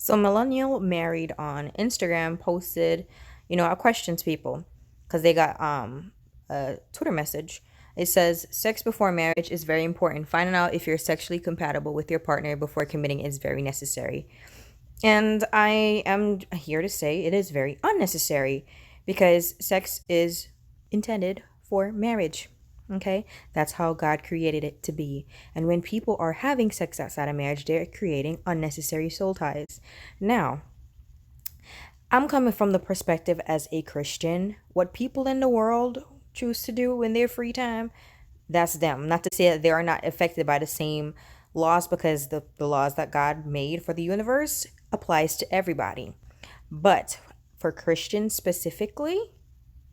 So Millennial Married on Instagram posted, a question to people because they got a Twitter message. It says sex before marriage is very important. Finding out if you're sexually compatible with your partner before committing is very necessary. And I am here to say it is very unnecessary because sex is intended for marriage. Okay? That's how God created it to be. And when people are having sex outside of marriage, they're creating unnecessary soul ties. Now, I'm coming from the perspective as a Christian. What people in the world choose to do in their free time, that's them. Not to say that they are not affected by the same laws because the laws that God made for the universe applies to everybody. But for Christians specifically,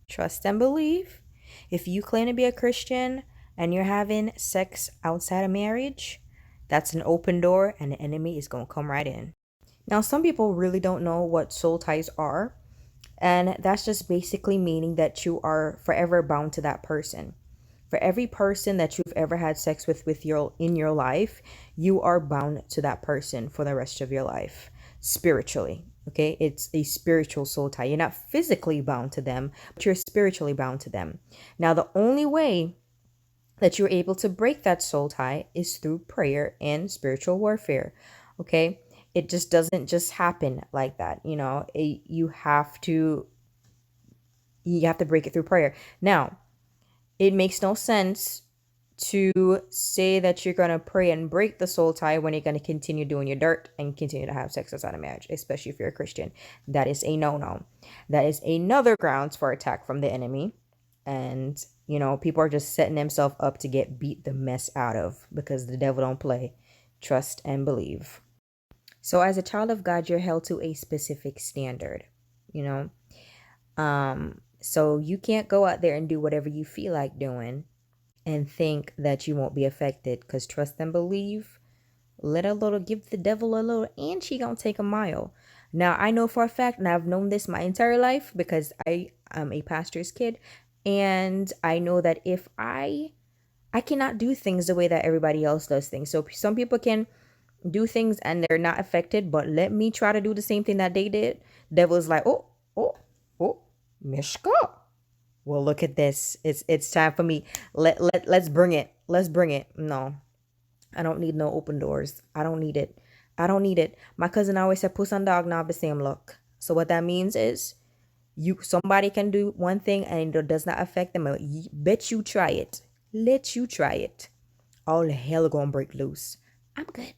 trust and believe. If you claim to be a Christian and you're having sex outside of marriage, that's an open door and the enemy is going to come right in. Now, some people really don't know what soul ties are, and that's just basically meaning that you are forever bound to that person. For every person that you've ever had sex with your in your life, you are bound to that person for the rest of your life spiritually. Okay, it's a spiritual soul tie. You're not physically bound to them, but you're spiritually bound to them. Now, the only way that you're able to break that soul tie is through prayer and spiritual warfare. Okay, it just doesn't just happen like that. You have to break it through prayer. Now, it makes no sense to say that you're going to pray and break the soul tie when you're going to continue doing your dirt and continue to have sex outside of marriage, especially if you're a Christian. That is a no-no. That is another grounds for attack from the enemy. And, people are just setting themselves up to get beat the mess out of because the devil don't play. Trust and believe. So as a child of God, you're held to a specific standard, you know? So you can't go out there and do whatever you feel like doing and think that you won't be affected because trust and believe, let a little, give the devil a little, and she gonna take a mile. Now, I know for a fact, and I've known this my entire life because I am a pastor's kid, and I know that if I cannot do things the way that everybody else does things. So some people can do things and they're not affected, but let me try to do the same thing that they did. Devil's like, oh, oh, oh, Mishka. Well, look at this. It's time for me. Let's bring it. Let's bring it. No, I don't need no open doors. I don't need it. I don't need it. My cousin always said, "Puss and dog not the same luck." So what that means is, somebody can do one thing and it does not affect them. Bet you try it. Let you try it. All hell gonna break loose. I'm good.